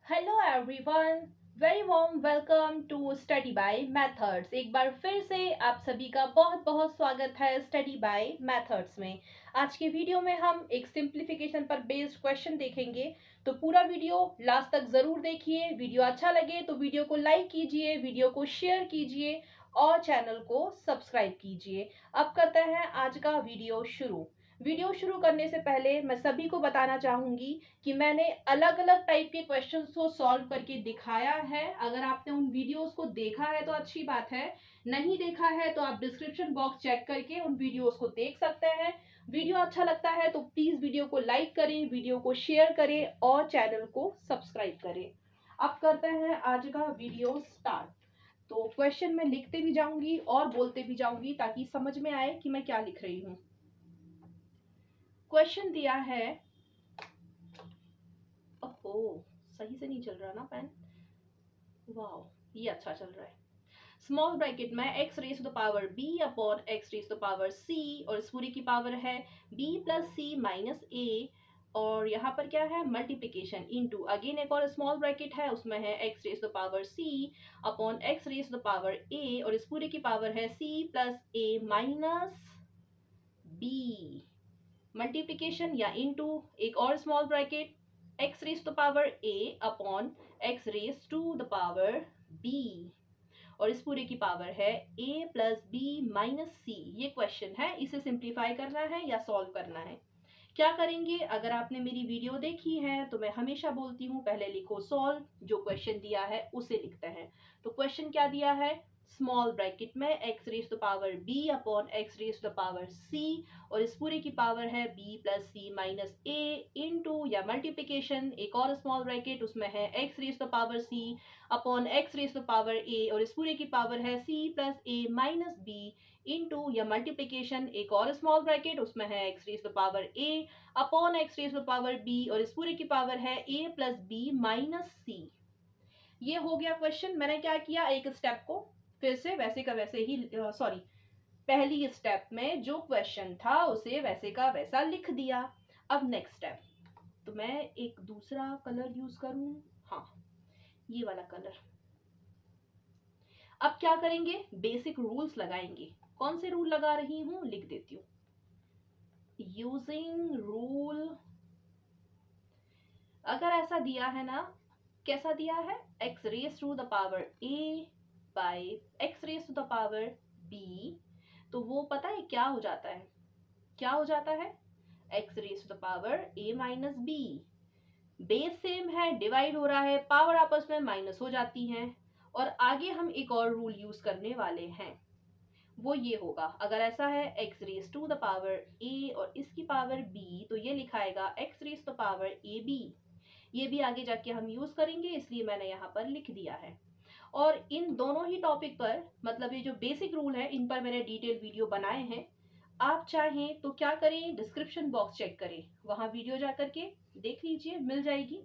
Hello everyone, very warm welcome to study by methods. एक बार फिर से आप सभी का बहुत बहुत स्वागत है स्टडी बाय मेथड्स में। आज के वीडियो में हम एक सिंप्लीफिकेशन पर बेस्ड क्वेश्चन देखेंगे, तो पूरा वीडियो लास्ट तक ज़रूर देखिए। वीडियो अच्छा लगे तो वीडियो को लाइक कीजिए, वीडियो को शेयर कीजिए और चैनल को सब्सक्राइब कीजिए। अब करते हैं आज का वीडियो शुरू करने से पहले मैं सभी को बताना चाहूंगी कि मैंने अलग अलग टाइप के क्वेश्चंस को सॉल्व करके दिखाया है। अगर आपने उन वीडियोस को देखा है तो अच्छी बात है, नहीं देखा है तो आप डिस्क्रिप्शन बॉक्स चेक करके उन वीडियोस को देख सकते हैं। वीडियो अच्छा लगता है तो प्लीज वीडियो को लाइक करें, वीडियो को शेयर करें और चैनल को सब्सक्राइब करें। अब करते हैं आज का वीडियो स्टार्ट। तो क्वेश्चन मैं लिखते भी जाऊंगी और बोलते भी जाऊंगी ताकि समझ में आए कि मैं क्या लिख रही हूँ। क्वेश्चन दिया है, ओहो सही से नहीं चल रहा ना पेन। वाओ, ये अच्छा चल रहा है। स्मॉल ब्रैकेट में x raise to the power b upon x raise to the power c, और इस पूरी की पावर है b plus c minus a, और यहाँ पर क्या है मल्टीप्लीकेशन इनटू अगेन एक और स्मॉल ब्रैकेट है, उसमें है x raise to the power c upon x raise to the power a, और इस पूरी की पावर है c plus a minus b। Multiplication या इनटू एक और small bracket x raise to power a upon x raise to the power b, और इस पूरे की पावर है a plus b minus c. ये क्वेश्चन है, इसे सिंप्लीफाई करना है या सॉल्व करना है। क्या करेंगे, अगर आपने मेरी वीडियो देखी है तो मैं हमेशा बोलती हूँ पहले लिखो सॉल्व, जो क्वेश्चन दिया है उसे लिखते हैं। तो क्वेश्चन क्या दिया है, स्मॉल ब्रैकेट में x raise to power b upon x raise to power c, और इस पूरे की पावर है b plus c minus a into या मल्टीप्लीकेशन एक और स्मॉल ब्रैकेट, उसमें है x raise to power c upon x raise to power a, और इस पूरे की पावर है c plus a minus b into या मल्टीप्लीकेशन एक और स्मॉल ब्रैकेट, उसमें है x raise to power a upon x raise to power b, और इस पूरे की पावर है a plus b minus c। ये हो गया क्वेश्चन। मैंने क्या किया, एक स्टेप को फिर से वैसे का वैसे ही, सॉरी, पहली स्टेप में जो क्वेश्चन था उसे वैसे का वैसा लिख दिया। अब नेक्स्ट स्टेप, तो मैं एक दूसरा कलर यूज करूं, हाँ ये वाला कलर। अब क्या करेंगे, बेसिक रूल्स लगाएंगे। कौन से रूल लगा रही हूं, लिख देती हूँ। यूजिंग रूल, अगर ऐसा दिया है ना, कैसा दिया है, x raise to the power a by x raise to the power b, तो वो पता है क्या हो जाता है, क्या हो जाता है, x raise to the power a minus b। Base same है, डिवाइड हो रहा है, पावर आपस में माइनस हो जाती हैं, और आगे हम एक और रूल यूज करने वाले हैं। वो ये होगा, अगर ऐसा है x raise to the power a और इसकी पावर b, तो ये लिखाएगा x raise to power a b. ये भी आगे जाके हम यूज करेंगे, इसलिए मैंने यहाँ पर लिख दिया है। और इन दोनों ही टॉपिक पर, मतलब ये जो बेसिक रूल है, इन पर मैंने डिटेल वीडियो बनाए हैं। आप चाहें तो क्या करें, डिस्क्रिप्शन बॉक्स चेक करें, वहां वीडियो जा करके देख लीजिए, मिल जाएगी।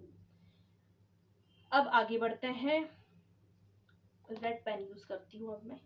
अब आगे बढ़ते हैं। रेड पेन यूज करती हूँ अब मैं,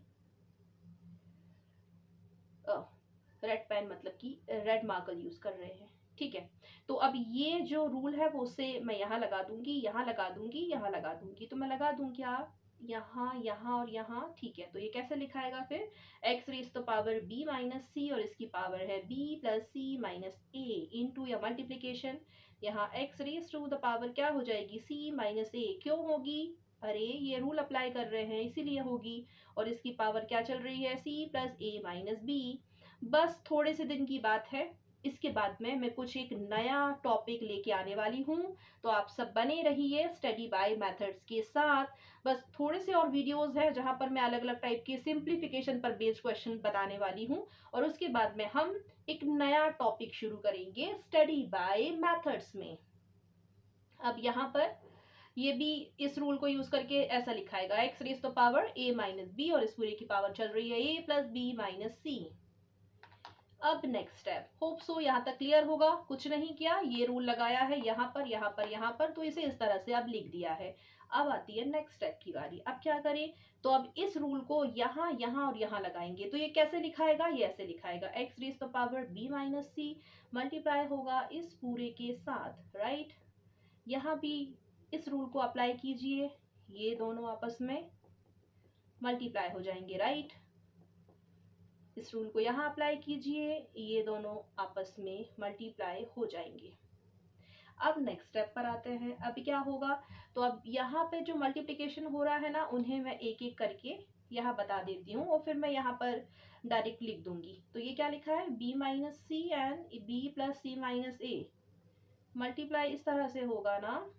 रेड पेन मतलब कि रेड मार्कर यूज कर रहे हैं, ठीक है। तो अब ये जो रूल है वो से मैं यहाँ लगा दूंगी, यहाँ लगा दूंगी, यहाँ लगा दूंगी, तो मैं लगा दूं क्या, यहाँ, यहाँ और यहाँ, ठीक है। तो ये कैसे लिखाएगा फिर, x raise to power b minus c, और इसकी पावर है b plus c minus a into या मल्टीप्लीकेशन, यहाँ x raise to the power क्या हो जाएगी, c माइनस ए। क्यों होगी, अरे ये रूल अप्लाई कर रहे हैं इसीलिए होगी, और इसकी पावर क्या चल रही है, c प्लस ए माइनस बी। बस थोड़े से दिन की बात है, इसके बाद में मैं कुछ एक नया टॉपिक लेके आने वाली हूँ। तो आप सब बने रहिए स्टडी बाय मेथड्स के साथ। बस थोड़े से और वीडियोस हैं जहां पर मैं अलग अलग टाइप के सिंप्लीफिकेशन पर बेस्ड क्वेश्चन बताने वाली हूँ, और उसके बाद में हम एक नया टॉपिक शुरू करेंगे स्टडी बाय मेथड्स में। अब यहाँ पर ये भी इस रूल को यूज करके ऐसा लिखाएगा, X raise to power a minus B, और इस पूरे की पावर चल रही है a प्लस बी माइनस सी। अब नेक्स्ट स्टेप, होप सो यहाँ तक क्लियर होगा। कुछ नहीं किया, ये रूल लगाया है यहाँ पर, यहाँ पर, यहाँ पर, तो इसे इस तरह से अब लिख दिया है। अब आती है नेक्स्ट स्टेप की बारी। अब क्या करें, तो अब इस रूल को यहाँ, यहाँ और यहाँ लगाएंगे। तो ये कैसे लिखाएगा, ये ऐसे लिखाएगा, X raise the power B minus C multiply होगा इस पूरे के साथ, राइट। यहाँ भी इस रूल को अप्लाई कीजिए, ये दोनों आपस में मल्टीप्लाई हो जाएंगे, राइट। इस रूल को यहाँ अप्लाई कीजिए, ये दोनों आपस में मल्टीप्लाई हो जाएंगे। अब नेक्स्ट स्टेप पर आते हैं। अभी क्या होगा, तो अब यहाँ पे जो मल्टीप्लिकेशन हो रहा है ना, उन्हें मैं एक एक करके यहाँ बता देती हूँ और फिर मैं यहाँ पर डायरेक्ट लिख दूंगी। तो ये क्या लिखा है, b minus c and b plus c minus a. Multiply इस तरह से होगा ना,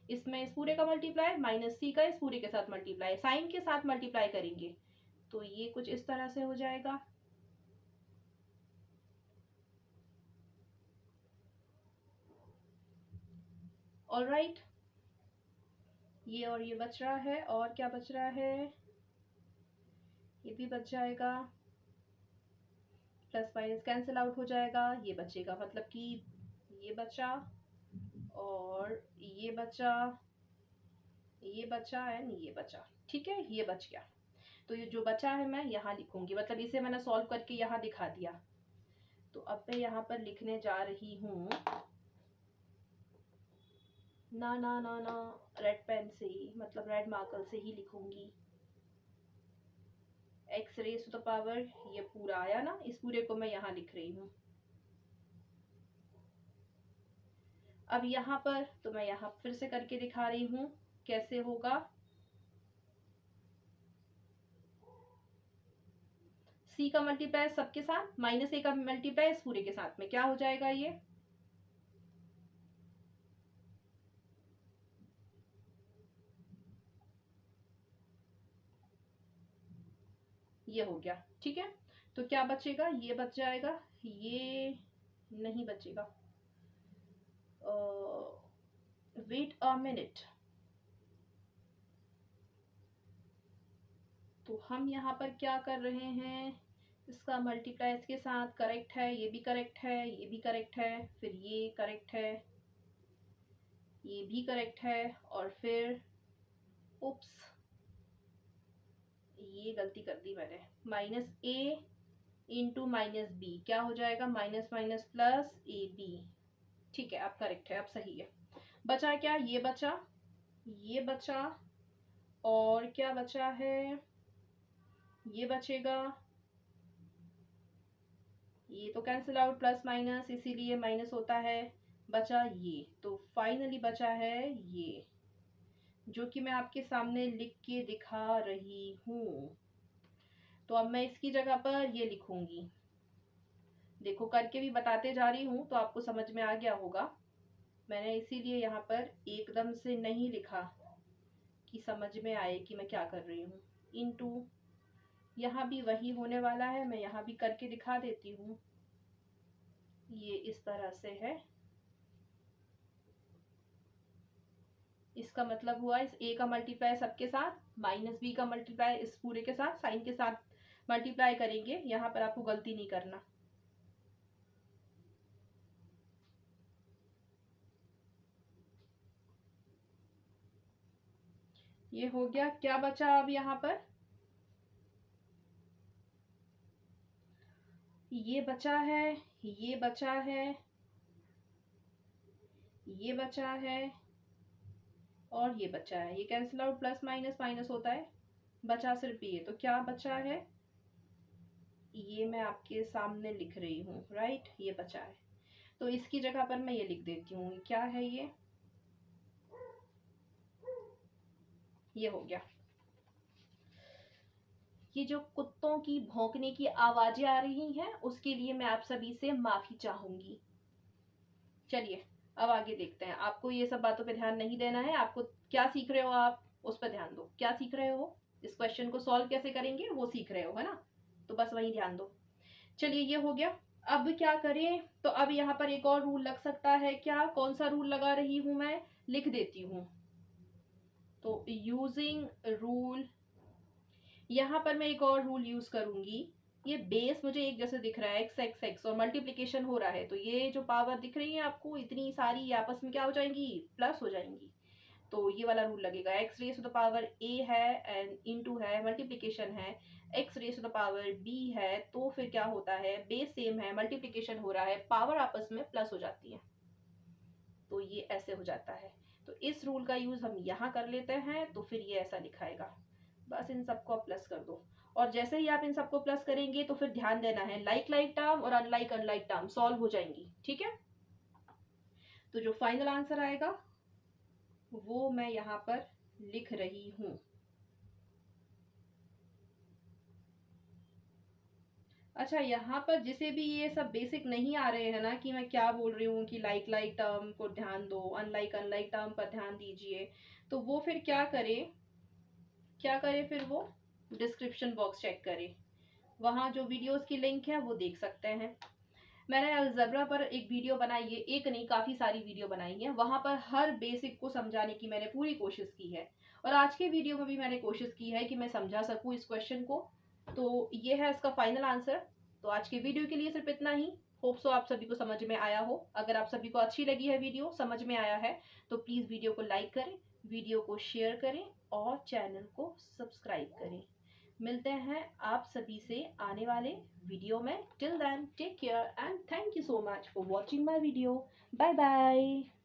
इसमें इस पूरे का मल्टीप्लाई माइनस सी का इस पूरे के साथ मल्टीप्लाई, साइन के साथ मल्टीप्लाई करेंगे, तो ये कुछ इस तरह से हो जाएगा। ऑलराइट, ये और ये बच रहा है, और क्या बच रहा है, ये भी बच जाएगा, प्लस माइनस कैंसिल आउट हो जाएगा, ये बचेगा, मतलब कि ये बचा और ये बचा, ये बचा एंड ये बचा, ठीक है, ये बच गया। तो ये जो बचा है मैं यहाँ लिखूंगी, मतलब इसे मैंने सॉल्व करके यहाँ दिखा दिया। तो अब मैं यहाँ पर लिखने जा रही हूँ, ना ना ना ना, रेड पेन से ही, मतलब रेड मार्कर से ही लिखूंगी। X raise to the power, ये पूरा आया ना, इस पूरे को मैं यहाँ लिख रही हूँ। अब यहाँ पर तो मैं यहाँ फिर से करके दिखा रही हूँ कैसे होगा। c का मल्टीप्लाई सबके साथ, माइनस a का मल्टीप्लाई इस पूरे के साथ में, क्या हो जाएगा, ये हो गया, ठीक है। तो क्या बचेगा, ये बच जाएगा, ये नहीं बचेगा, वेट अ मिनट। तो हम यहाँ पर क्या कर रहे हैं, इसका मल्टीप्लाई इसके साथ करेक्ट है, ये भी करेक्ट है, ये भी करेक्ट है, फिर ये करेक्ट है, ये भी करेक्ट है, और फिर उप्स, ये गलती कर दी मैंने, minus a into minus b, क्या हो जाएगा, minus minus plus a b, ठीक है, अब करेक्ट है, अब सही है। बचा क्या, ये बचा, ये बचा, और क्या बचा है, ये बचेगा, ये तो कैंसिल आउट, प्लस माइनस इसीलिए माइनस होता है, बचा ये, तो फाइनली बचा है ये, जो कि मैं आपके सामने लिख के दिखा रही हूँ। तो अब मैं इसकी जगह पर ये लिखूंगी, देखो करके भी बताते जा रही हूँ तो आपको समझ में आ गया होगा। मैंने इसीलिए यहाँ पर एकदम से नहीं लिखा कि समझ में आए कि मैं क्या कर रही हूँ। इनटू, यहाँ भी वही होने वाला है, मैं यहाँ भी करके दिखा देती हूँ, ये इस तरह से है। इसका मतलब हुआ इस a का मल्टीप्लाई सबके साथ, माइनस b का मल्टीप्लाई इस पूरे के साथ, साइन के साथ मल्टीप्लाई करेंगे, यहाँ पर आपको गलती नहीं करना। ये हो गया, क्या बचा अब यहाँ पर, ये बचा है, ये बचा है, ये बचा है, और ये बचा है, ये cancel out, plus minus minus होता है, बचा सिर्फ ये, तो क्या बचा है, ये मैं आपके सामने लिख रही हूँ, राइट, ये बचा है। तो इसकी जगह पर मैं ये लिख देती हूँ, क्या है ये हो गया। ये जो कुत्तों की भौंकने की आवाजें आ रही हैं उसके लिए मैं आप सभी से माफी चाहूंगी। चलिए अब आगे देखते हैं, आपको ये सब बातों पे ध्यान नहीं देना है, आपको क्या सीख रहे हो आप उस पर ध्यान दो, क्या सीख रहे हो, इस क्वेश्चन को सॉल्व कैसे करेंगे वो सीख रहे हो, है ना, तो बस वही ध्यान दो। चलिए ये हो गया, अब क्या करें, तो अब यहाँ पर एक और रूल लग सकता है, क्या, कौन सा रूल लगा रही हूं मैं, लिख देती हूँ। तो यूजिंग रूल, यहाँ पर मैं एक और रूल यूज करूंगी, ये बेस मुझे एक जैसे दिख रहा है, एक्स एक्स एक्स, और मल्टीप्लिकेशन हो रहा है, तो ये जो पावर दिख रही है आपको इतनी सारी आपस में क्या हो जाएंगी, प्लस हो जाएंगी। तो ये वाला रूल लगेगा, X raise to the power A है एंड इनटू है, मल्टीप्लिकेशन है, X raise to the power B है, तो फिर क्या होता है, बेस सेम है, मल्टीप्लिकेशन हो रहा है, पावर आपस में प्लस हो जाती है। तो ये ऐसे हो जाता है। तो इस रूल का यूज़ हम यहाँ कर लेते हैं, तो फिर ये ऐसा लिखाएगा। बस इन सबको आप प्लस कर दो, और जैसे ही आप इन सबको प्लस करेंगे तो फिर ध्यान देना है, लाइक लाइक टर्म और अनलाइक अनलाइक टर्म सॉल्व हो जाएंगी, ठीक है। तो जो फाइनल आंसर आएगा वो मैं यहाँ पर लिख रही हूँ। अच्छा, यहाँ पर जिसे भी ये सब बेसिक नहीं आ रहे हैं ना कि मैं क्या बोल रही हूँ कि लाइक लाइक टर्म को ध्यान दो, अनलाइक अनलाइक टर्म पर ध्यान दीजिए, तो वो फिर क्या करे फिर वो डिस्क्रिप्शन बॉक्स चेक करे, वहाँ जो वीडियोस की लिंक है वो देख सकते हैं। मैंने अलजेब्रा पर एक वीडियो बनाई है, एक नहीं काफ़ी सारी वीडियो बनाई है, वहाँ पर हर बेसिक को समझाने की मैंने पूरी कोशिश की है, और आज के वीडियो में भी मैंने कोशिश की है कि मैं समझा सकूँ इस क्वेश्चन को। तो ये है इसका फाइनल आंसर। तो आज के वीडियो के लिए सिर्फ इतना ही। होप सो आप सभी को समझ में आया हो। अगर आप सभी को अच्छी लगी है वीडियो, समझ में आया है, तो प्लीज़ वीडियो को लाइक करें, वीडियो को शेयर करें और चैनल को सब्सक्राइब करें। मिलते हैं आप सभी से आने वाले वीडियो में। Till then take care and thank you so much for watching my video. Bye bye.